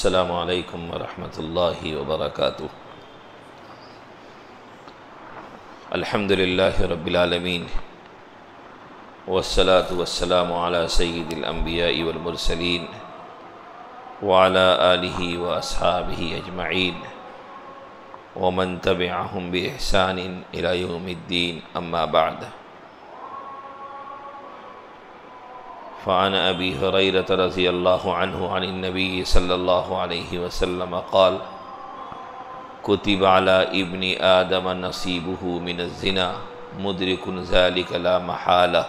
السلام علیکم ورحمۃ اللہ وبرکاتہ۔ الحمد للہ رب العالمین والصلاة والسلام علی سید الانبیاء والمرسلین وعلی آلہ واصحابہ اجمعین ومن تبعہم بإحسان الی یوم الدین، اما بعد۔ فعن ابی ہریرۃ رضی اللہ عنہ عن النبی صلی اللہ علیہ وسلم قال کتب علی ابن آدم نصیبہ من الزنا مدرک ذلک لا محالہ،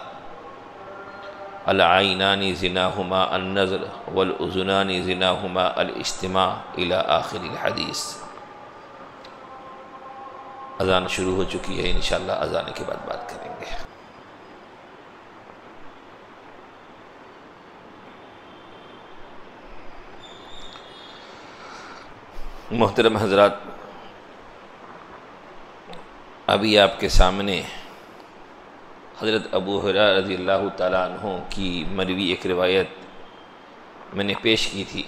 العینان زناہما النظر والاذنان زناہما الاجتماع الی آخر الحدیث۔ اذان شروع ہو چکی ہے، انشاءاللہ اذان کے بعد بات کریں گے۔ محترم حضرات، ابھی آپ کے سامنے حضرت ابو ہریرہ رضی اللہ تعالیٰ عنہ کی مروی ایک روایت میں نے پیش کی تھی۔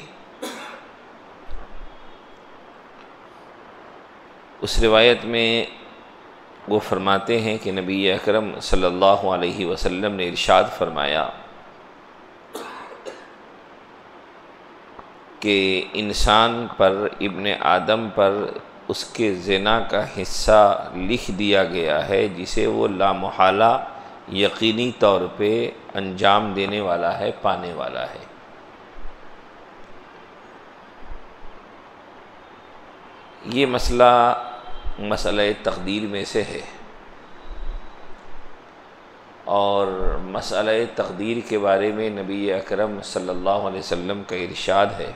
اس روایت میں وہ فرماتے ہیں کہ نبی اکرم صلی اللہ علیہ وسلم نے ارشاد فرمایا کہ انسان پر، ابن آدم پر اس کے زنا کا حصہ لکھ دیا گیا ہے جسے وہ لامحالہ یقینی طور پہ انجام دینے والا ہے، پانے والا ہے۔ یہ مسئلہ تقدیر میں سے ہے، اور مسئلہ تقدیر کے بارے میں نبی اکرم صلی اللہ علیہ وسلم کا ارشاد ہے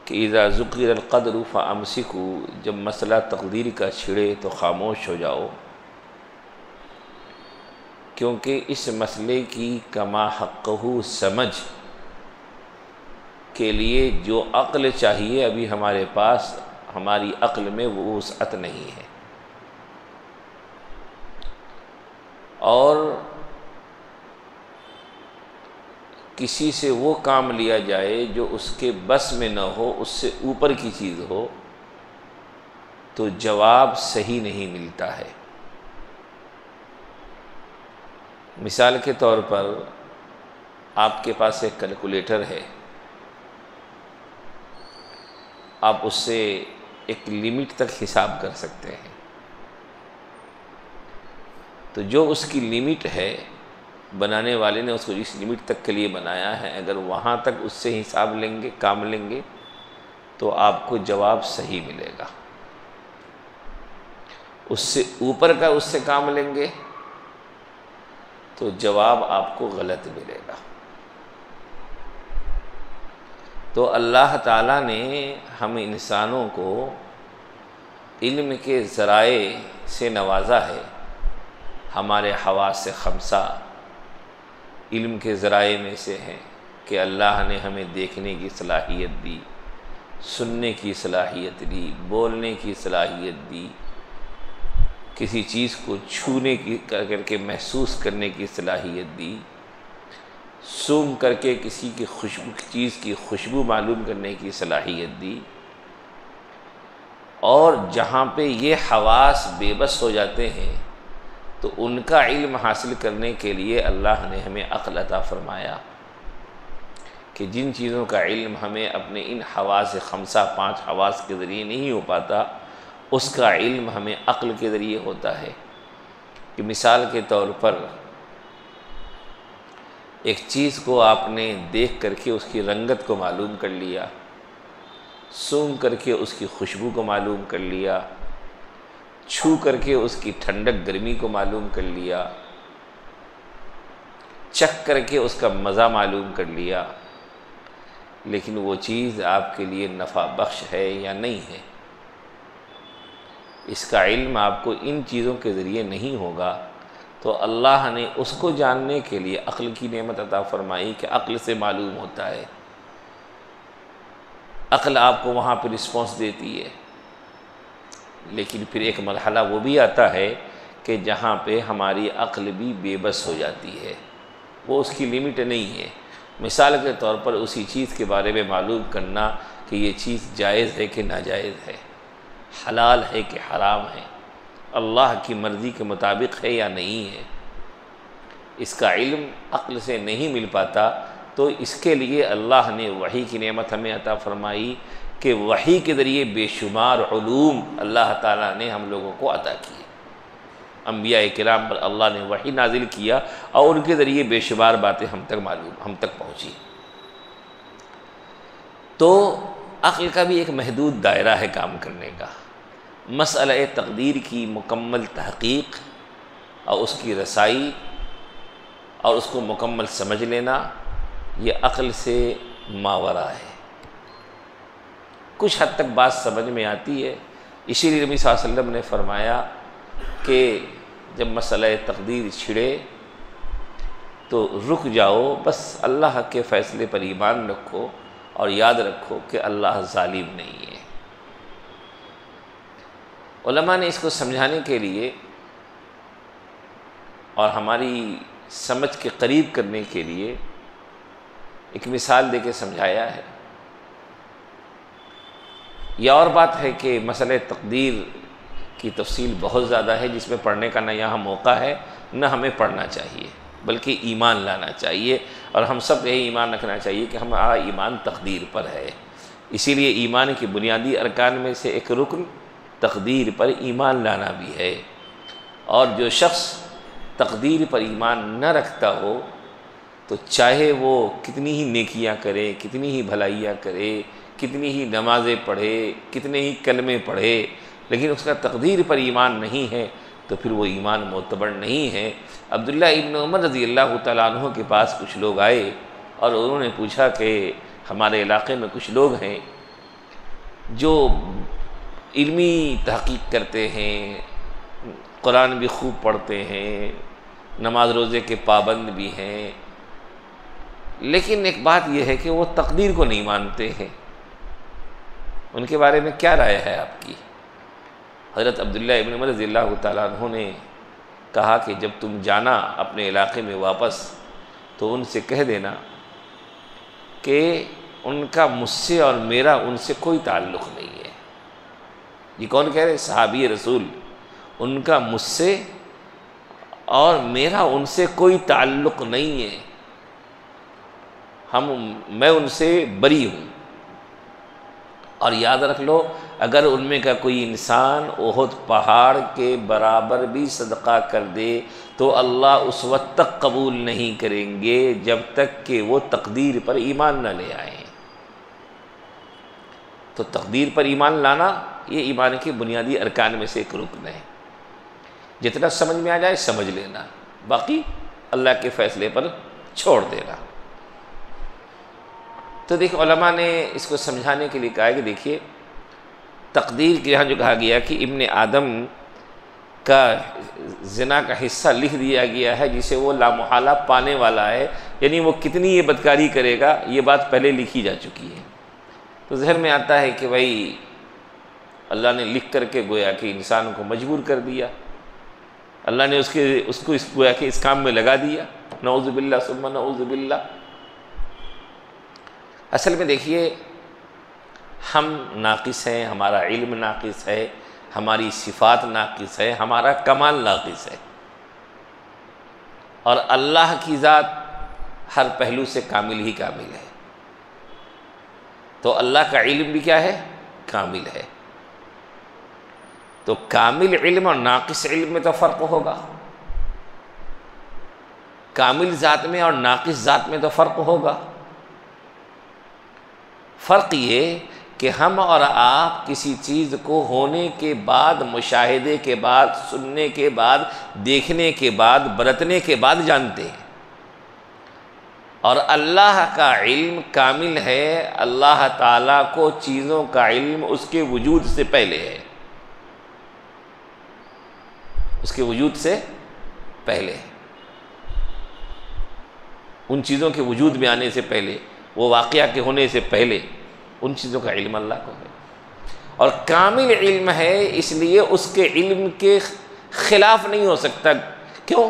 کہ اذا ذکر القدر فامسکوا، جب مسئلہ تقدیر کا چھڑے تو خاموش ہو جاؤ، کیونکہ اس مسئلے کی کما حقہ سمجھ کے لیے جو عقل چاہیے ابھی ہمارے پاس، ہماری عقل میں وہ وسعت نہیں ہے، اور کسی سے وہ کام لیا جائے جو اس کے بس میں نہ ہو، اس سے اوپر کی چیز ہو، تو جواب صحیح نہیں ملتا ہے۔ مثال کے طور پر آپ کے پاس ایک کیلکولیٹر ہے، آپ اس سے ایک لمٹ تک حساب کر سکتے ہیں، تو جو اس کی لمٹ ہے، بنانے والے نے اس کو اس لمٹ تک کے لیے بنایا ہے، اگر وہاں تک اس سے حساب لیں گے، کام لیں گے، تو آپ کو جواب صحیح ملے گا۔ اس سے اوپر کا اس سے کام لیں گے تو جواب آپ کو غلط ملے گا۔ تو اللہ تعالیٰ نے ہم انسانوں کو علم کے ذرائع سے نوازا ہے۔ ہمارے حواس خمسہ علم کے ذرائع میں سے ہیں کہ اللہ نے ہمیں دیکھنے کی صلاحیت دی، سننے کی صلاحیت دی، بولنے کی صلاحیت دی، کسی چیز کو چھونے کی کر کے محسوس کرنے کی صلاحیت دی، سونگھ کر کے کسی کی چیز کی خوشبو معلوم کرنے کی صلاحیت دی، اور جہاں پہ یہ حواس بے بس ہو جاتے ہیں تو ان کا علم حاصل کرنے کے لیے اللہ نے ہمیں عقل عطا فرمایا کہ جن چیزوں کا علم ہمیں اپنے ان حواس خمسہ، 5 حواس کے ذریعے نہیں ہو پاتا، اس کا علم ہمیں عقل کے ذریعے ہوتا ہے۔ کہ مثال کے طور پر ایک چیز کو آپ نے دیکھ کر کے اس کی رنگت کو معلوم کر لیا، سونگھ کر کے اس کی خوشبو کو معلوم کر لیا، چھو کر کے اس کی ٹھنڈک گرمی کو معلوم کر لیا، چکھ کر کے اس کا مزہ معلوم کر لیا، لیکن وہ چیز آپ کے لیے نفع بخش ہے یا نہیں ہے، اس کا علم آپ کو ان چیزوں کے ذریعے نہیں ہوگا، تو اللہ نے اس کو جاننے کے لیے عقل کی نعمت عطا فرمائی کہ عقل سے معلوم ہوتا ہے، عقل آپ کو وہاں پہ رسپانس دیتی ہے۔ لیکن پھر ایک مرحلہ وہ بھی آتا ہے کہ جہاں پہ ہماری عقل بھی بے بس ہو جاتی ہے، وہ اس کی لمٹ نہیں ہے، مثال کے طور پر اسی چیز کے بارے میں معلوم کرنا کہ یہ چیز جائز ہے کہ ناجائز ہے، حلال ہے کہ حرام ہے، اللہ کی مرضی کے مطابق ہے یا نہیں ہے، اس کا علم عقل سے نہیں مل پاتا، تو اس کے لیے اللہ نے وحی کی نعمت ہمیں عطا فرمائی کہ وحی کے ذریعے بے شمار علوم اللہ تعالیٰ نے ہم لوگوں کو عطا کیے۔ انبیاء کرام پر اللہ نے وحی نازل کیا اور ان کے ذریعے بے شمار باتیں ہم تک پہنچی۔ تو عقل کا بھی ایک محدود دائرہ ہے کام کرنے کا۔ مسئلہ تقدیر کی مکمل تحقیق اور اس کی رسائی اور اس کو مکمل سمجھ لینا یہ عقل سے ماورا ہے۔ کچھ حد تک بات سمجھ میں آتی ہے، اسی لیے نبی صلی اللہ علیہ وسلم نے فرمایا کہ جب مسئلہ تقدیر چھڑے تو رک جاؤ، بس اللہ کے فیصلے پر ایمان رکھو اور یاد رکھو کہ اللہ ظالم نہیں ہے۔ علماء نے اس کو سمجھانے کے لیے اور ہماری سمجھ کے قریب کرنے کے لیے ایک مثال دے کے سمجھایا ہے۔ یہ اور بات ہے کہ مسئلہ تقدیر کی تفصیل بہت زیادہ ہے، جس میں پڑھنے کا نہ یہاں موقع ہے نہ ہمیں پڑھنا چاہیے، بلکہ ایمان لانا چاہیے، اور ہم سب یہی ایمان رکھنا چاہیے کہ ہمارا ایمان تقدیر پر ہے۔ اسی لیے ایمان کی بنیادی ارکان میں سے ایک رکن تقدیر پر ایمان لانا بھی ہے، اور جو شخص تقدیر پر ایمان نہ رکھتا ہو تو چاہے وہ کتنی ہی نیکیاں کرے، کتنی ہی بھلائیاں کرے، کتنی ہی نمازیں پڑھے، کتنے ہی کلمے پڑھے، لیکن اس کا تقدیر پر ایمان نہیں ہے تو پھر وہ ایمان معتبر نہیں ہے۔ عبداللہ ابن عمر رضی اللہ تعالیٰ عنہ کے پاس کچھ لوگ آئے اور انہوں نے پوچھا کہ ہمارے علاقے میں کچھ لوگ ہیں جو علمی تحقیق کرتے ہیں، قرآن بھی خوب پڑھتے ہیں، نماز روزے کے پابند بھی ہیں، لیکن ایک بات یہ ہے کہ وہ تقدیر کو نہیں مانتے ہیں، ان کے بارے میں کیا رائے ہے آپ کی؟ حضرت عبداللہ ابن عمر رضی اللہ تعالیٰ عنہ نے کہا کہ جب تم جانا اپنے علاقے میں واپس تو ان سے کہہ دینا کہ ان کا مجھ سے اور میرا ان سے کوئی تعلق نہیں ہے۔ یہ کون کہہ رہے؟ صحابی رسول۔ ان کا مجھ سے اور میرا ان سے کوئی تعلق نہیں ہے، میں ان سے بری ہوں۔ اور یاد رکھ لو، اگر ان میں کا کوئی انسان احد پہاڑ کے برابر بھی صدقہ کر دے تو اللہ اس وقت تک قبول نہیں کریں گے جب تک کہ وہ تقدیر پر ایمان نہ لے آئیں۔ تو تقدیر پر ایمان لانا یہ ایمان کے بنیادی ارکان میں سے ایک رکن ہے۔ جتنا سمجھ میں آ جائے سمجھ لینا، باقی اللہ کے فیصلے پر چھوڑ دینا۔ تو دیکھیں علماء نے اس کو سمجھانے کے لیے کہا کہ دیکھیے تقدیر کے یہاں جو کہا گیا کہ ابن آدم کا زنا کا حصہ لکھ دیا گیا ہے جسے وہ لامحالہ پانے والا ہے، یعنی وہ کتنی یہ بدکاری کرے گا یہ بات پہلے لکھی جا چکی ہے۔ تو ذہن میں آتا ہے کہ بھائی اللہ نے لکھ کر کے گویا کہ انسان کو مجبور کر دیا، اللہ نے اس کو گویا کہ اس کام میں لگا دیا، نعوذ باللہ ثم نعوذ باللہ۔ اصل میں دیکھیے ہم ناقص ہیں، ہمارا علم ناقص ہے، ہماری صفات ناقص ہے، ہمارا کمال ناقص ہے، اور اللہ کی ذات ہر پہلو سے کامل ہی کامل ہے۔ تو اللہ کا علم بھی کیا ہے؟ کامل ہے۔ تو کامل علم اور ناقص علم میں تو فرق ہوگا، کامل ذات میں اور ناقص ذات میں تو فرق ہوگا۔ فرق یہ کہ ہم اور آپ کسی چیز کو ہونے کے بعد، مشاہدے کے بعد، سننے کے بعد، دیکھنے کے بعد، برتنے کے بعد جانتے ہیں، اور اللہ کا علم کامل ہے۔ اللہ تعالیٰ کو چیزوں کا علم اس کے وجود سے پہلے ہے، اس کے وجود سے پہلے، ان چیزوں کے وجود میں آنے سے پہلے، وہ واقعہ کے ہونے سے پہلے ان چیزوں کا علم اللہ کو ہے، اور کامل علم ہے، اس لیے اس کے علم کے خلاف نہیں ہو سکتا۔ کیوں؟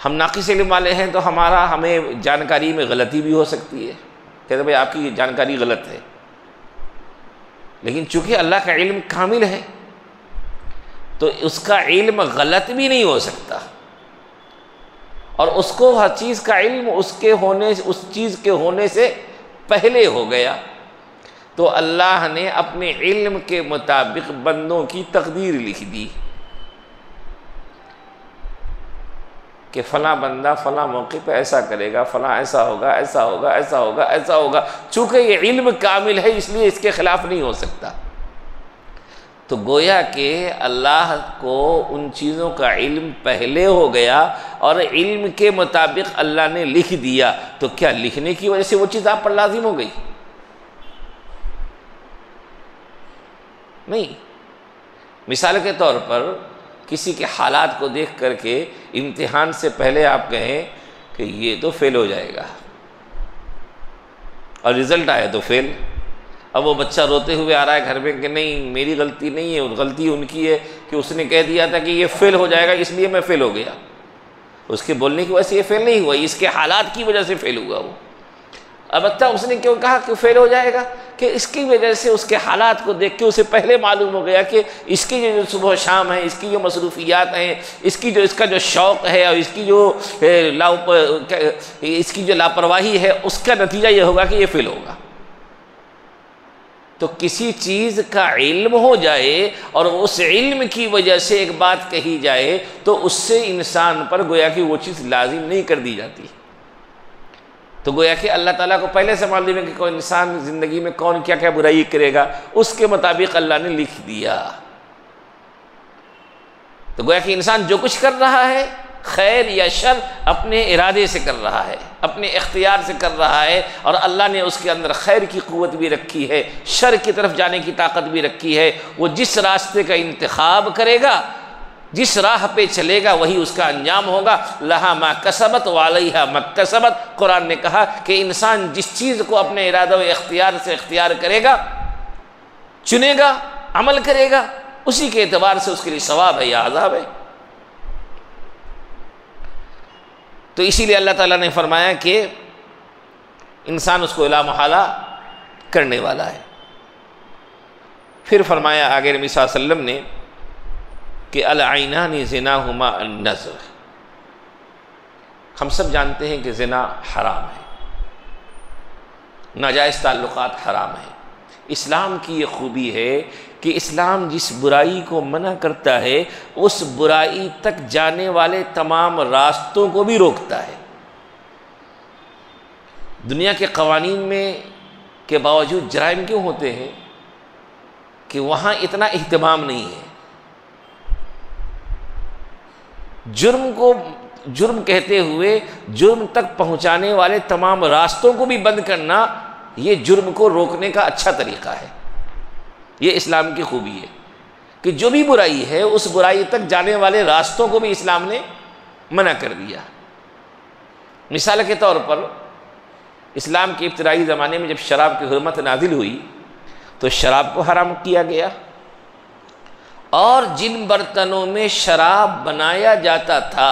ہم ناقص علم والے ہیں تو ہمیں جانکاری میں غلطی بھی ہو سکتی ہے، کہتے بھائی آپ کی جانکاری غلط ہے، لیکن چونکہ اللہ کا علم کامل ہے تو اس کا علم غلط بھی نہیں ہو سکتا، اور اس کو ہر چیز کا علم اس چیز کے ہونے سے پہلے ہو گیا، تو اللہ نے اپنے علم کے مطابق بندوں کی تقدیر لکھ دی کہ فلاں بندہ فلاں موقع پہ ایسا کرے گا، فلاں ایسا ہوگا، ایسا ہوگا، ایسا ہوگا، ایسا ہوگا، چونکہ یہ علم کامل ہے اس لیے اس کے خلاف نہیں ہو سکتا۔ تو گویا کہ اللہ کو ان چیزوں کا علم پہلے ہو گیا اور علم کے مطابق اللہ نے لکھ دیا، تو کیا لکھنے کی وجہ سے وہ چیز آپ پر لازم ہو گئی؟ نہیں۔ مثال کے طور پر کسی کے حالات کو دیکھ کر کے امتحان سے پہلے آپ کہیں کہ یہ تو فیل ہو جائے گا، اور رزلٹ آیا تو فیل۔ اب وہ بچہ روتے ہوئے آ رہا ہے گھر میں کہ نہیں میری غلطی نہیں ہے، غلطی ان کی ہے کہ اس نے کہہ دیا تھا کہ یہ فیل ہو جائے گا اس لیے میں فیل ہو گیا۔ اس کے بولنے کی وجہ سے یہ فیل نہیں ہوا، اس کے حالات کی وجہ سے فیل ہوا وہ۔ البتہ اس نے کیوں کہا کہ فیل ہو جائے گا؟ کہ اس کی وجہ سے اس کے حالات کو دیکھ کے اسے پہلے معلوم ہو گیا کہ اس کی جو صبح و شام ہے، اس کی جو مصروفیات ہیں، اس کا جو شوق ہے، اور اس کی جو لاپرواہی ہے، اس کا نتیجہ یہ ہوگا کہ یہ فیل ہوگا۔ تو کسی چیز کا علم ہو جائے اور اس علم کی وجہ سے ایک بات کہی جائے تو اس سے انسان پر گویا کہ وہ چیز لازم نہیں کر دی جاتی۔ تو گویا کہ اللہ تعالیٰ کو پہلے سے معلوم ہے کہ کوئی انسان زندگی میں کون کیا کیا برائی کرے گا، اس کے مطابق اللہ نے لکھ دیا۔ تو گویا کہ انسان جو کچھ کر رہا ہے خیر یا شر اپنے ارادے سے کر رہا ہے، اپنے اختیار سے کر رہا ہے، اور اللہ نے اس کے اندر خیر کی قوت بھی رکھی ہے، شر کی طرف جانے کی طاقت بھی رکھی ہے۔ وہ جس راستے کا انتخاب کرے گا، جس راہ پہ چلے گا، وہی اس کا انجام ہوگا۔ لہا ما کسبت وعلیہا ما اکتسبت۔ قرآن نے کہا کہ انسان جس چیز کو اپنے ارادہ و اختیار سے اختیار کرے گا، چنے گا، عمل کرے گا، اسی کے اعتبار سے اس کے لیے ثواب ہے یا عذاب ہے۔ تو اسی لیے اللہ تعالیٰ نے فرمایا کہ انسان اس کو لا محالہ کرنے والا ہے۔ پھر فرمایا آگے نبی صلی اللہ علیہ وسلم نے کہ العینان زناہما النظر۔ ہم سب جانتے ہیں کہ زنا حرام ہے، ناجائز تعلقات حرام ہیں۔ اسلام کی یہ خوبی ہے کہ اسلام جس برائی کو منع کرتا ہے اس برائی تک جانے والے تمام راستوں کو بھی روکتا ہے۔ دنیا کے قوانین میں کے باوجود جرائم کیوں ہوتے ہیں؟ کہ وہاں اتنا اہتمام نہیں ہے۔ جرم کو جرم کہتے ہوئے جرم تک پہنچانے والے تمام راستوں کو بھی بند کرنا، یہ جرم کو روکنے کا اچھا طریقہ ہے۔ یہ اسلام کی خوبی ہے کہ جو بھی برائی ہے اس برائی تک جانے والے راستوں کو بھی اسلام نے منع کر دیا۔ مثال کے طور پر اسلام کے ابتدائی زمانے میں جب شراب کی حرمت نازل ہوئی تو شراب کو حرام کیا گیا، اور جن برتنوں میں شراب بنایا جاتا تھا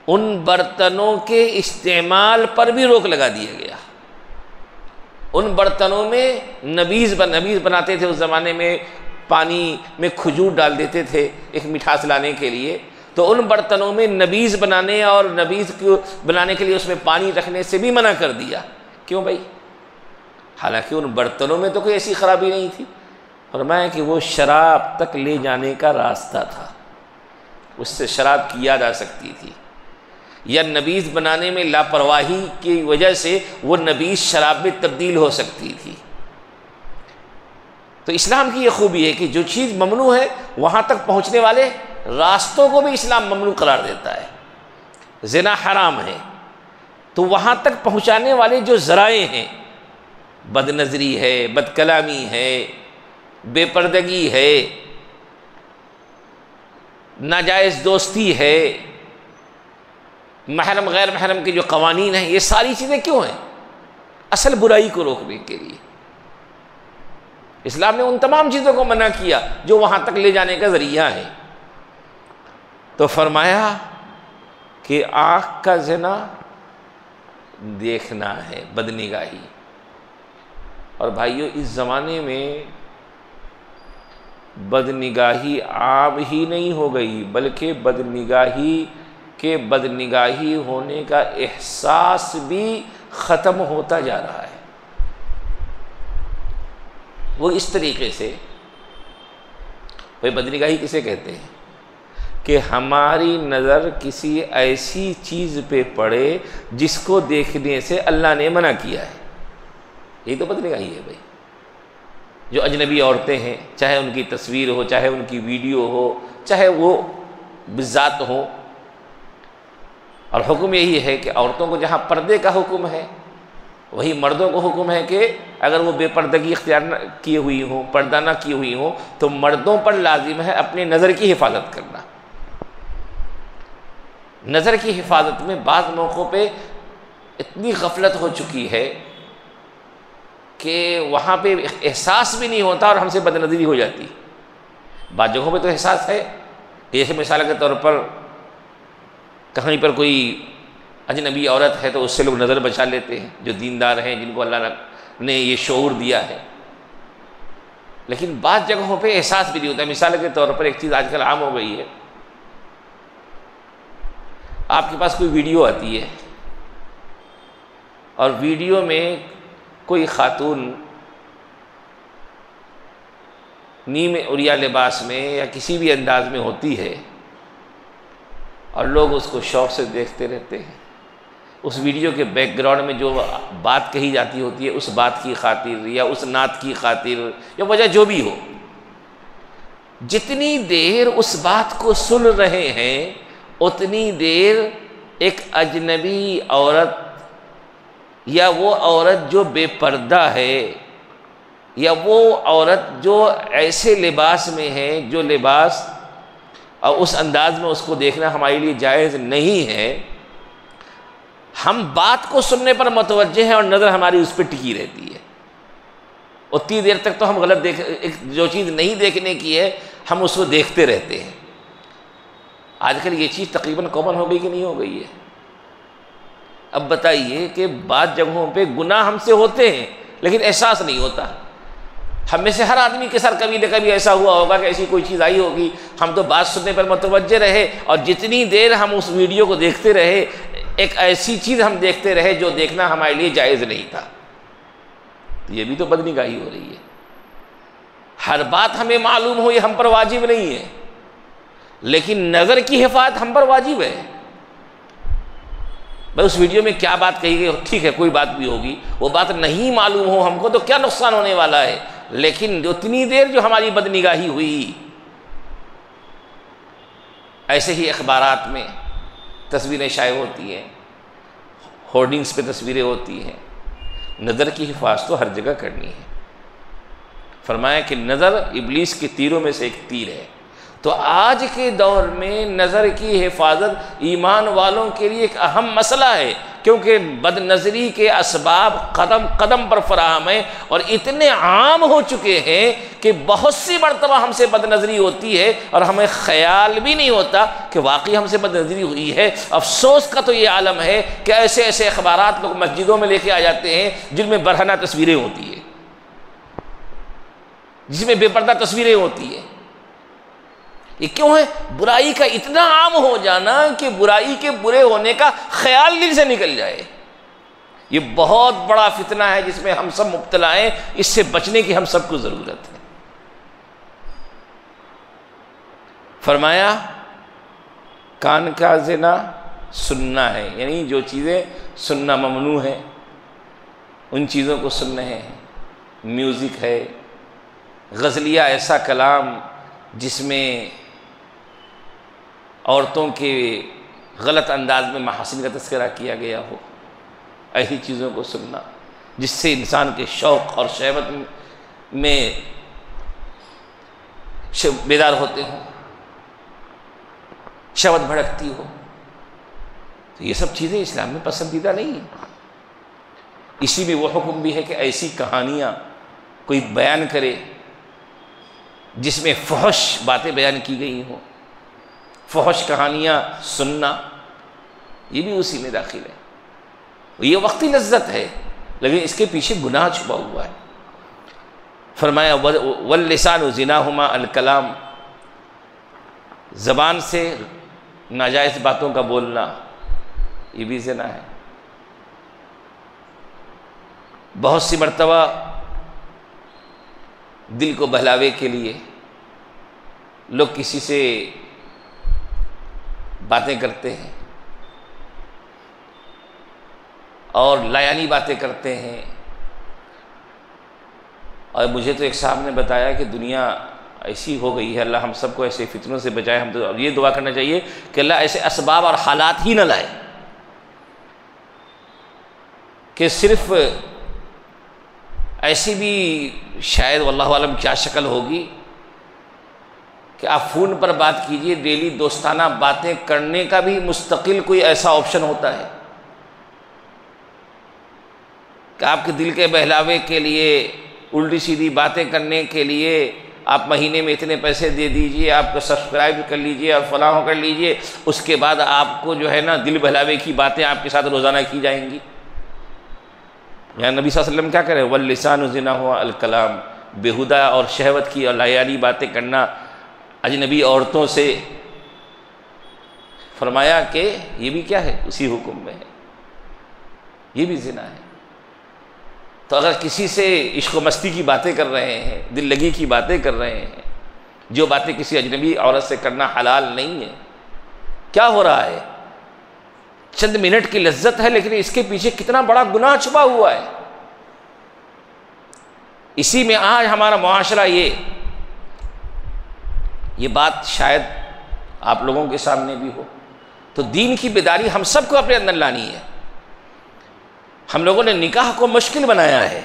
ان برتنوں کے استعمال پر بھی روک لگا دیا گیا۔ ان برتنوں میں نبیذ بناتے تھے، اس زمانے میں پانی میں کھجور ڈال دیتے تھے ایک مٹھاس لانے کے لیے، تو ان برتنوں میں نبیذ بنانے اور نبیذ کو بنانے کے لیے اس میں پانی رکھنے سے بھی منع کر دیا۔ کیوں بھائی؟ حالانکہ ان برتنوں میں تو کوئی ایسی خرابی نہیں تھی، فرمایا کہ وہ شراب تک لے جانے کا راستہ تھا، اس سے شراب کی یاد آ سکتی تھی، یا نبیذ بنانے میں لاپرواہی کی وجہ سے وہ نبیذ شراب میں تبدیل ہو سکتی تھی۔ تو اسلام کی یہ خوبی ہے کہ جو چیز ممنوع ہے وہاں تک پہنچنے والے راستوں کو بھی اسلام ممنوع قرار دیتا ہے۔ زنا حرام ہے تو وہاں تک پہنچانے والے جو ذرائع ہیں، بد نظری ہے، بد کلامی ہے، بے پردگی ہے، ناجائز دوستی ہے، محرم غیر محرم کے جو قوانین ہیں، یہ ساری چیزیں کیوں ہیں؟ اصل برائی کو روکنے کے لیے۔ اسلام نے ان تمام چیزوں کو منع کیا جو وہاں تک لے جانے کا ذریعہ ہے۔ تو فرمایا کہ آنکھ کا زنا دیکھنا ہے، بدنگاہی۔ اور بھائیو اس زمانے میں بدنگاہی عام ہی نہیں ہو گئی، بلکہ بدنگاہی ہونے کا احساس بھی ختم ہوتا جا رہا ہے۔ وہ اس طریقے سے، بدنگاہی کسے کہتے ہیں کہ ہماری نظر کسی ایسی چیز پہ پڑے جس کو دیکھنے سے اللہ نے منع کیا ہے، یہی تو بدنگاہی ہے بھائی۔ جو اجنبی عورتیں ہیں، چاہے ان کی تصویر ہو، چاہے ان کی ویڈیو ہو، چاہے وہ بذات ہو، اور حکم یہی ہے کہ عورتوں کو جہاں پردے کا حکم ہے وہی مردوں کو حکم ہے کہ اگر وہ بے پردگی اختیار نہ کیے ہوئی ہوں، پردہ نہ کی ہوئی ہوں، تو مردوں پر لازم ہے اپنی نظر کی حفاظت کرنا۔ نظر کی حفاظت میں بعض موقعوں پہ اتنی غفلت ہو چکی ہے کہ وہاں پہ احساس بھی نہیں ہوتا اور ہم سے بد نظری ہو جاتی۔ بعض جگہوں پہ تو احساس ہے، جیسے مثال کے طور پر کہیں پر کوئی اجنبی عورت ہے تو اس سے لوگ نظر بچا لیتے ہیں، جو دیندار ہیں، جن کو اللہ نے یہ شعور دیا ہے۔ لیکن بعض جگہوں پہ احساس بھی نہیں ہوتا۔ مثال کے طور پر ایک چیز آج کل عام ہو گئی ہے، آپ کے پاس کوئی ویڈیو آتی ہے اور ویڈیو میں کوئی خاتون نیم عریاں لباس میں یا کسی بھی انداز میں ہوتی ہے اور لوگ اس کو شوق سے دیکھتے رہتے ہیں۔ اس ویڈیو کے بیک گراؤنڈ میں جو بات کہی جاتی ہوتی ہے، اس بات کی خاطر یا اس نعت کی خاطر یا وجہ جو بھی ہو، جتنی دیر اس بات کو سن رہے ہیں اتنی دیر ایک اجنبی عورت یا وہ عورت جو بے پردہ ہے یا وہ عورت جو ایسے لباس میں ہے جو لباس اور اس انداز میں اس کو دیکھنا ہمارے لیے جائز نہیں ہے، ہم بات کو سننے پر متوجہ ہیں اور نظر ہماری اس پہ ٹکی رہتی ہے۔ اتنی دیر تک تو ہم غلط جو چیز نہیں دیکھنے کی ہے ہم اس کو دیکھتے رہتے ہیں۔ آج کل یہ چیز تقریباً کامن ہو گئی کہ نہیں ہو گئی ہے؟ اب بتائیے کہ بعض جگہوں پہ گناہ ہم سے ہوتے ہیں لیکن احساس نہیں ہوتا۔ ہم میں سے ہر آدمی کے ساتھ کبھی نہ کبھی ایسا ہوا ہوگا کہ ایسی کوئی چیز آئی ہوگی، ہم تو بات سننے پر متوجہ رہے اور جتنی دیر ہم اس ویڈیو کو دیکھتے رہے ایک ایسی چیز ہم دیکھتے رہے جو دیکھنا ہمارے لیے جائز نہیں تھا۔ یہ بھی تو بدنگاہی ہو رہی ہے۔ ہر بات ہمیں معلوم ہو یہ ہم پر واجب نہیں ہے، لیکن نظر کی حفاظت ہم پر واجب ہے۔ بھائی اس ویڈیو میں کیا بات کہی گئی، ٹھیک ہے کوئی بات بھی ہوگی، وہ بات نہیں معلوم ہو ہم کو تو کیا نقصان ہونے والا ہے، لیکن اتنی دیر جو ہماری بدنگاہی ہوئی۔ ایسے ہی اخبارات میں تصویریں شائع ہوتی ہیں، ہورڈنگز پہ تصویریں ہوتی ہیں۔ نظر کی حفاظت تو ہر جگہ کرنی ہے۔ فرمایا کہ نظر ابلیس کے تیروں میں سے ایک تیر ہے۔ تو آج کے دور میں نظر کی حفاظت ایمان والوں کے لیے ایک اہم مسئلہ ہے، کیونکہ بد نظری کے اسباب قدم قدم پر فراہم ہیں اور اتنے عام ہو چکے ہیں کہ بہت سی مرتبہ ہم سے بد نظری ہوتی ہے اور ہمیں خیال بھی نہیں ہوتا کہ واقعی ہم سے بد نظری ہوئی ہے۔ افسوس کا تو یہ عالم ہے کہ ایسے ایسے اخبارات لوگ مسجدوں میں لے کے آ جاتے ہیں جن میں برہنہ تصویریں ہوتی ہیں، جس میں بے پردہ تصویریں ہوتی ہیں۔ یہ کیوں ہے؟ برائی کا اتنا عام ہو جانا کہ برائی کے برے ہونے کا خیال دل سے نکل جائے۔ یہ بہت بڑا فتنہ ہے جس میں ہم سب مبتلا ہیں، اس سے بچنے کی ہم سب کو ضرورت ہے۔ فرمایا کان کا زنا سننا ہے، یعنی جو چیزیں سننا ممنوع ہے ان چیزوں کو سن رہے ہیں۔ میوزک ہے، غزلیہ ایسا کلام جس میں عورتوں کے غلط انداز میں محاسن کا تذکرہ کیا گیا ہو، ایسی چیزوں کو سننا جس سے انسان کے شوق اور شہوت میں بیدار ہوتے ہوں، شہوت بھڑکتی ہو، تو یہ سب چیزیں اسلام میں پسندیدہ نہیں ہیں۔ اسی میں وہ حکم بھی ہے کہ ایسی کہانیاں کوئی بیان کرے جس میں فحش باتیں بیان کی گئی ہوں، فحش کہانیاں سننا یہ بھی اسی میں داخل ہے. یہ وقتی لذت ہے لیکن اس کے پیچھے گناہ چھپا ہوا ہے. فرمایا واللسان زناہما الکلام، زبان سے ناجائز باتوں کا بولنا یہ بھی زنا ہے. بہت سی مرتبہ دل کو بہلاوے کے لیے لوگ کسی سے باتیں کرتے ہیں اور لایانی باتیں کرتے ہیں. اور مجھے تو ایک صاحب نے بتایا کہ دنیا ایسی ہو گئی ہے، اللہ ہم سب کو ایسے فتنوں سے بچائے. ہم تو یہ دعا کرنا چاہیے کہ اللہ ایسے اسباب اور حالات ہی نہ لائے کہ صرف ایسی بھی شاید واللہ عالم کیا شکل ہوگی کہ آپ فون پر بات کیجئے، ڈیلی دوستانہ باتیں کرنے کا بھی مستقل کوئی ایسا آپشن ہوتا ہے کہ آپ کے دل کے بہلاوے کے لیے، الٹی سیدھی باتیں کرنے کے لیے آپ مہینے میں اتنے پیسے دے دیجئے، آپ کو سبسکرائب کر لیجئے اور فلاں کر لیجئے، اس کے بعد آپ کو جو ہے نا دل بہلاوے کی باتیں آپ کے ساتھ روزانہ کی جائیں گی. یہاں نبی صلی اللہ علیہ وسلم کیا کرے؟ واللسان زناہ الکلام، بےہودہ اور شہوت کی اور لایانی باتیں کرنا اجنبی عورتوں سے. فرمایا کہ یہ بھی کیا ہے؟ اسی حکم میں ہے، یہ بھی زنا ہے. تو اگر کسی سے عشق و مستی کی باتیں کر رہے ہیں، دل لگی کی باتیں کر رہے ہیں، جو باتیں کسی اجنبی عورت سے کرنا حلال نہیں ہے، کیا ہو رہا ہے؟ چند منٹ کی لذت ہے لیکن اس کے پیچھے کتنا بڑا گناہ چھپا ہوا ہے. اسی میں آج ہمارا معاشرہ یہ بات شاید آپ لوگوں کے سامنے بھی ہو. تو دین کی بیداری ہم سب کو اپنے اندر لانی ہے. ہم لوگوں نے نکاح کو مشکل بنایا ہے،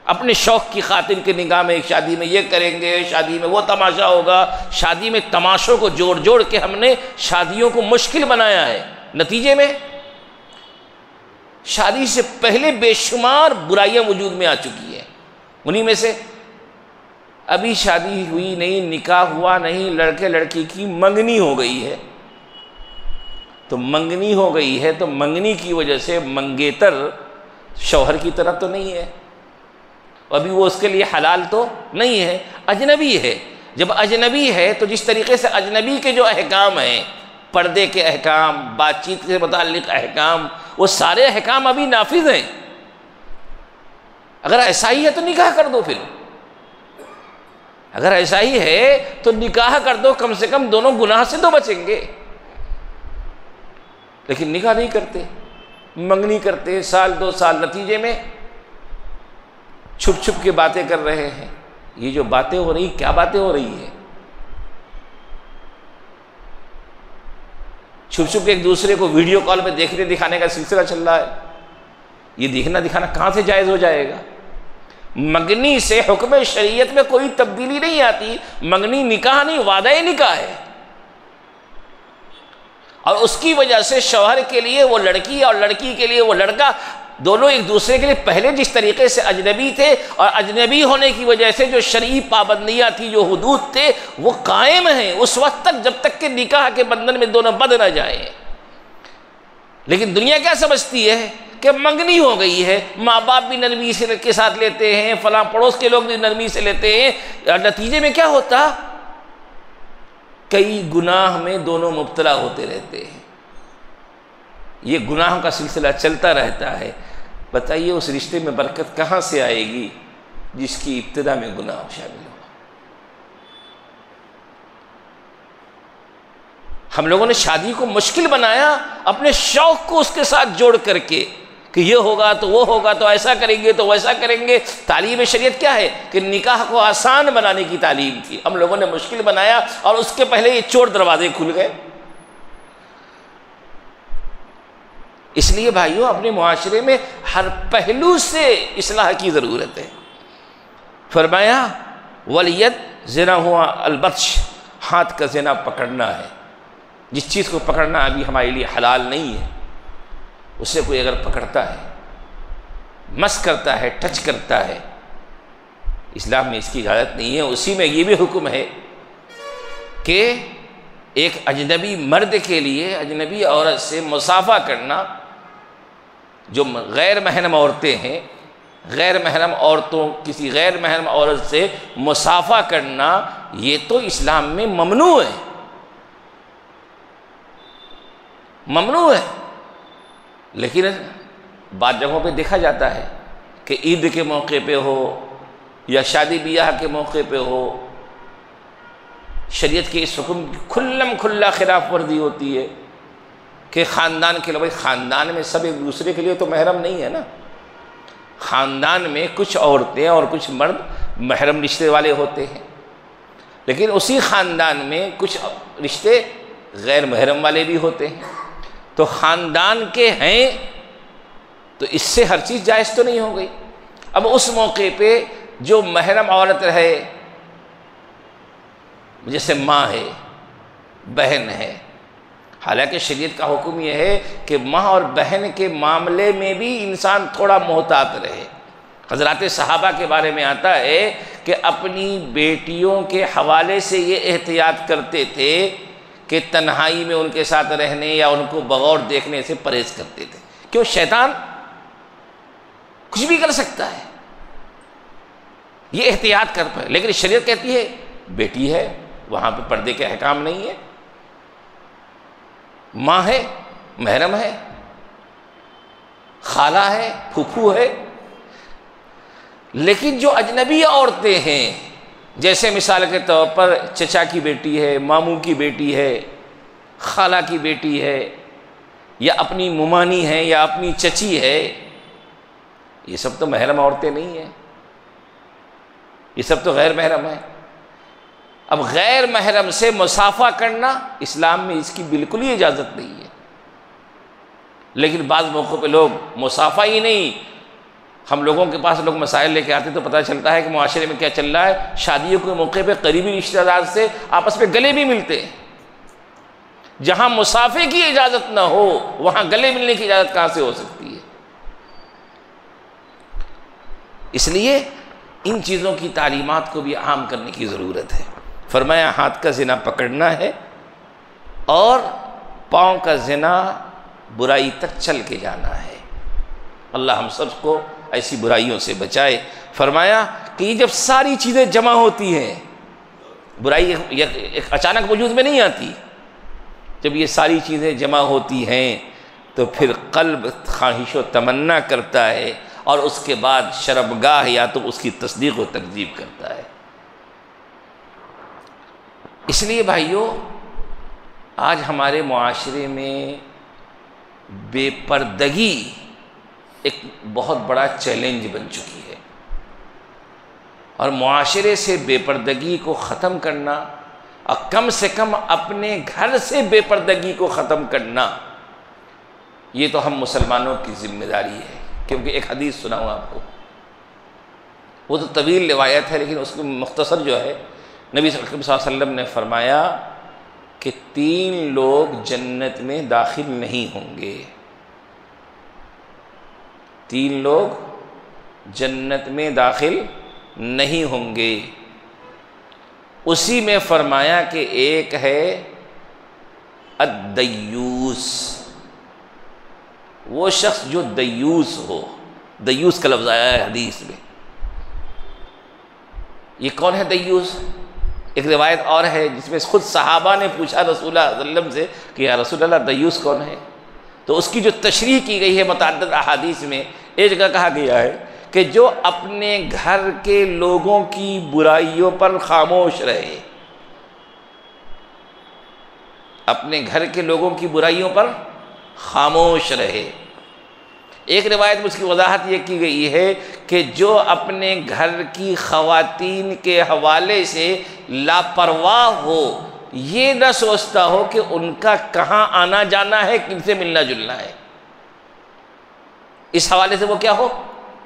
اپنے شوق کی خاطر کے نکاح میں شادی میں یہ کریں گے، شادی میں وہ تماشا ہوگا، شادی میں تماشوں کو جوڑ جوڑ کے ہم نے شادیوں کو مشکل بنایا ہے. نتیجے میں شادی سے پہلے بے شمار برائیاں وجود میں آ چکی ہیں. انہی میں سے ابھی شادی ہوئی نہیں، نکاح ہوا نہیں، لڑکے لڑکی کی منگنی ہو گئی ہے. تو منگنی ہو گئی ہے تو منگنی کی وجہ سے منگیتر شوہر کی طرف تو نہیں ہے، ابھی وہ اس کے لیے حلال تو نہیں ہے، اجنبی ہے. جب اجنبی ہے تو جس طریقے سے اجنبی کے جو احکام ہیں، پردے کے احکام، بات چیت کے متعلق احکام، وہ سارے احکام ابھی نافذ ہیں. اگر ایسا ہی ہے تو نکاح کر دو. پھر اگر ایسا ہی ہے تو نکاح کر دو، کم سے کم دونوں گناہ سے تو بچیں گے. لیکن نکاح نہیں کرتے، منگنی کرتے سال دو سال، نتیجے میں چھپ چھپ کے باتیں کر رہے ہیں. یہ جو باتیں ہو رہی، کیا باتیں ہو رہی ہیں؟ چھپ چھپ کے ایک دوسرے کو ویڈیو کال پہ دیکھنے دکھانے کا سلسلہ چل رہا ہے. یہ دیکھنا دکھانا کہاں سے جائز ہو جائے گا؟ منگنی سے حکم شریعت میں کوئی تبدیلی نہیں آتی. منگنی نکاح نہیں، وعدہ نکاح ہے. اور اس کی وجہ سے شوہر کے لیے وہ لڑکی اور لڑکی کے لیے وہ لڑکا، دونوں ایک دوسرے کے لیے پہلے جس طریقے سے اجنبی تھے، اور اجنبی ہونے کی وجہ سے جو شرعی پابندیاں تھیں، جو حدود تھے، وہ قائم ہیں اس وقت تک جب تک کہ نکاح کے بندھن میں دونوں بندھ نہ جائیں. لیکن دنیا کیا سمجھتی ہے کہ منگنی ہو گئی ہے، ماں باپ بھی نرمی سے کے ساتھ لیتے ہیں، فلاں پڑوس کے لوگ بھی نرمی سے لیتے ہیں. اور نتیجے میں کیا ہوتا؟ کئی گناہ میں دونوں مبتلا ہوتے رہتے ہیں. یہ گناہوں کا سلسلہ چلتا رہتا ہے. بتائیے اس رشتے میں برکت کہاں سے آئے گی جس کی ابتدا میں گناہ شامل ہو؟ ہم لوگوں نے شادی کو مشکل بنایا، اپنے شوق کو اس کے ساتھ جوڑ کر کے کہ یہ ہوگا تو وہ ہوگا، تو ایسا کریں گے تو ویسا کریں گے. تعلیم شریعت کیا ہے کہ نکاح کو آسان بنانے کی تعلیم تھی. ہم لوگوں نے مشکل بنایا اور اس کے پہلے یہ چور دروازے کھل گئے. اس لیے بھائیوں، اپنے معاشرے میں ہر پہلو سے اصلاح کی ضرورت ہے. فرمایا ولیت زنا ہوا البطش، ہاتھ کا زنا پکڑنا ہے. جس چیز کو پکڑنا ابھی ہمارے لیے حلال نہیں ہے، اسے کوئی اگر پکڑتا ہے، مس کرتا ہے، ٹچ کرتا ہے، اسلام میں اس کی اجازت نہیں ہے. اسی میں یہ بھی حکم ہے کہ ایک اجنبی مرد کے لیے اجنبی عورت سے مصافحہ کرنا، جو غیر محرم عورتیں ہیں، غیر محرم عورتوں کسی غیر محرم عورت سے مصافحہ کرنا، یہ تو اسلام میں ممنوع ہے، ممنوع ہے۔ لیکن بعض جگہوں پہ دیکھا جاتا ہے کہ عید کے موقع پہ ہو یا شادی بیاہ کے موقع پہ ہو، شریعت کے اس حکم کی کھلم کھلا خلاف ورزی ہوتی ہے کہ خاندان کے لوگ، خاندان میں سب ایک دوسرے کے لیے تو محرم نہیں ہے نا، خاندان میں کچھ عورتیں اور کچھ مرد محرم رشتے والے ہوتے ہیں، لیکن اسی خاندان میں کچھ رشتے غیر محرم والے بھی ہوتے ہیں، تو خاندان کے ہیں تو اس سے ہر چیز جائز تو نہیں ہو گئی۔ اب اس موقع پہ جو محرم عورت رہے، جیسے ماں ہے، بہن ہے، حالانکہ شریعت کا حکم یہ ہے کہ ماں اور بہن کے معاملے میں بھی انسان تھوڑا محتاط رہے۔ حضرات صحابہ کے بارے میں آتا ہے کہ اپنی بیٹیوں کے حوالے سے یہ احتیاط کرتے تھے کہ تنہائی میں ان کے ساتھ رہنے یا ان کو بغور دیکھنے سے پرہیز کرتے تھے۔ کیوں؟ شیطان کچھ بھی کر سکتا ہے، یہ احتیاط کر پائے، لیکن شریعت کہتی ہے بیٹی ہے، وہاں پہ پردے کے احکام نہیں ہے، ماں ہے، محرم ہے، خالہ ہے، پھوپھو ہے۔ لیکن جو اجنبی عورتیں ہیں، جیسے مثال کے طور پر چچا کی بیٹی ہے، ماموں کی بیٹی ہے، خالہ کی بیٹی ہے، یا اپنی ممانی ہے یا اپنی چچی ہے، یہ سب تو محرم عورتیں نہیں ہیں، یہ سب تو غیر محرم ہیں۔ اب غیر محرم سے مصافحہ کرنا اسلام میں اس کی بالکل ہی اجازت نہیں ہے، لیکن بعض موقعوں پہ لوگ مصافحہ ہی نہیں، ہم لوگوں کے پاس لوگ مسائل لے کے آتے تو پتہ چلتا ہے کہ معاشرے میں کیا چل رہا ہے، شادیوں کے موقع پہ قریبی رشتہ دار سے آپس میں گلے بھی ملتے ہیں۔ جہاں مصافحے کی اجازت نہ ہو وہاں گلے ملنے کی اجازت کہاں سے ہو سکتی ہے؟ اس لیے ان چیزوں کی تعلیمات کو بھی عام کرنے کی ضرورت ہے۔ فرمایا ہاتھ کا زنا پکڑنا ہے اور پاؤں کا زنا برائی تک چل کے جانا ہے۔ اللہ ہم سب کو ایسی برائیوں سے بچائے۔ فرمایا کہ یہ جب ساری چیزیں جمع ہوتی ہیں، برائی ایک اچانک وجود میں نہیں آتی، جب یہ ساری چیزیں جمع ہوتی ہیں تو پھر قلب خواہش و تمنا کرتا ہے اور اس کے بعد شرمگاہ یا تو اس کی تصدیق و تکذیب کرتا ہے۔ اس لیے بھائیو، آج ہمارے معاشرے میں بے پردگی ایک بہت بڑا چیلنج بن چکی ہے، اور معاشرے سے بے پردگی کو ختم کرنا، اور کم سے کم اپنے گھر سے بے پردگی کو ختم کرنا، یہ تو ہم مسلمانوں کی ذمہ داری ہے۔ کیونکہ ایک حدیث سناؤں آپ کو، وہ تو طویل روایت ہے لیکن اس میں مختصر جو ہے، نبی صلی اللہ علیہ وسلم نے فرمایا کہ 3 لوگ جنت میں داخل نہیں ہوں گے، 3 لوگ جنت میں داخل نہیں ہوں گے۔ اسی میں فرمایا کہ ایک ہے الدیوس، وہ شخص جو دیوس ہو، دیوس کا لفظ آیا ہے حدیث میں۔ یہ کون ہے دیوس؟ ایک روایت اور ہے جس میں خود صحابہ نے پوچھا رسول اللہ صلی اللہ علیہ وسلم سے کہ یا رسول اللہ دیوس کون ہے؟ تو اس کی جو تشریح کی گئی ہے متعدد احادیث میں، ایک جگہ کہا گیا ہے کہ جو اپنے گھر کے لوگوں کی برائیوں پر خاموش رہے، اپنے گھر کے لوگوں کی برائیوں پر خاموش رہے۔ ایک روایت میں اس کی وضاحت یہ کی گئی ہے کہ جو اپنے گھر کی خواتین کے حوالے سے لاپرواہ ہو، یہ نہ سوچتا ہو کہ ان کا کہاں آنا جانا ہے، کن سے ملنا جلنا ہے، اس حوالے سے وہ کیا ہو؟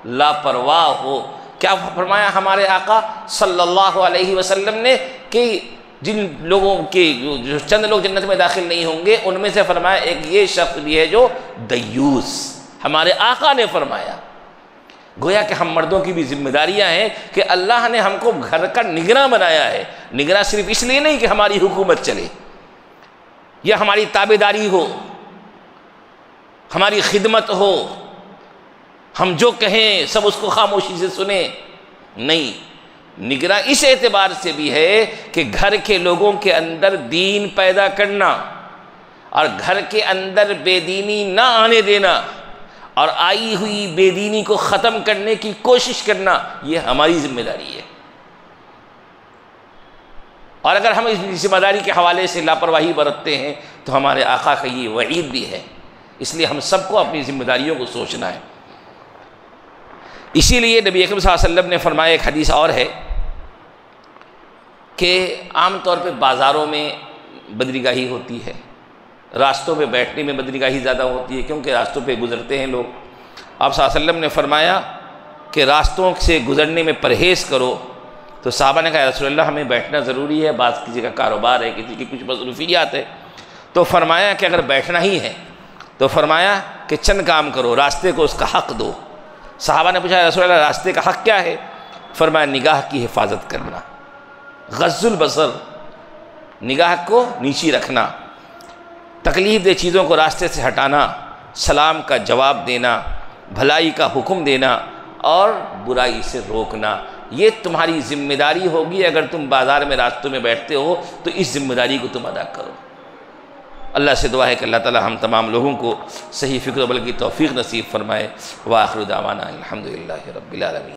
لاپرواہ ہو۔ کیا فرمایا ہمارے آقا صلی اللہ علیہ وسلم نے کہ جن لوگوں کے جو چند لوگ جنت میں داخل نہیں ہوں گے، ان میں سے فرمایا ایک یہ شخص بھی ہے جو دیوس، ہمارے آقا نے فرمایا۔ گویا کہ ہم مردوں کی بھی ذمہ داریاں ہیں کہ اللہ نے ہم کو گھر کا نگراں بنایا ہے۔ نگراں صرف اس لیے نہیں کہ ہماری حکومت چلے، یا ہماری تابعداری ہو، ہماری خدمت ہو، ہم جو کہیں سب اس کو خاموشی سے سنیں، نہیں، نگراں اس اعتبار سے بھی ہے کہ گھر کے لوگوں کے اندر دین پیدا کرنا اور گھر کے اندر بے دینی نہ آنے دینا اور آئی ہوئی بے دینی کو ختم کرنے کی کوشش کرنا، یہ ہماری ذمہ داری ہے۔ اور اگر ہم اس ذمہ داری کے حوالے سے لاپرواہی برتتے ہیں تو ہمارے آقا کا یہ وعید بھی ہے، اس لیے ہم سب کو اپنی ذمہ داریوں کو سوچنا ہے۔ اسی لیے نبی اکرم صلی اللہ علیہ وسلم نے فرمایا، ایک حدیث اور ہے کہ عام طور پہ بازاروں میں بدریگاہی ہوتی ہے، راستوں پہ بیٹھنے میں بدریگاہی زیادہ ہوتی ہے، کیونکہ راستوں پہ گزرتے ہیں لوگ۔ آپ صلی اللہ علیہ وسلم نے فرمایا کہ راستوں سے گزرنے میں پرہیز کرو، تو صحابہ نے کہا یا رسول اللہ ہمیں بیٹھنا ضروری ہے، بعض کسی کا کاروبار ہے، کسی کی کچھ مصروفیات ہے، تو فرمایا کہ اگر بیٹھنا ہی ہے تو فرمایا کہ چند کام کرو، راستے کو اس کا حق دو۔ صحابہ نے پوچھا یا رسول اللہ راستے کا حق کیا ہے؟ فرمایا نگاہ کی حفاظت کرنا، غض البصر، نگاہ کو نیچی رکھنا، تکلیف دہ چیزوں کو راستے سے ہٹانا، سلام کا جواب دینا، بھلائی کا حکم دینا اور برائی سے روکنا، یہ تمہاری ذمہ داری ہوگی۔ اگر تم بازار میں راستوں میں بیٹھتے ہو تو اس ذمہ داری کو تم ادا کرو۔ اللہ سے دعا ہے کہ اللہ تعالی ہم تمام لوگوں کو صحیح فکر و عمل کی توفیق نصیب فرمائے۔ وآخر دعوانا الحمدللہ رب العالمین۔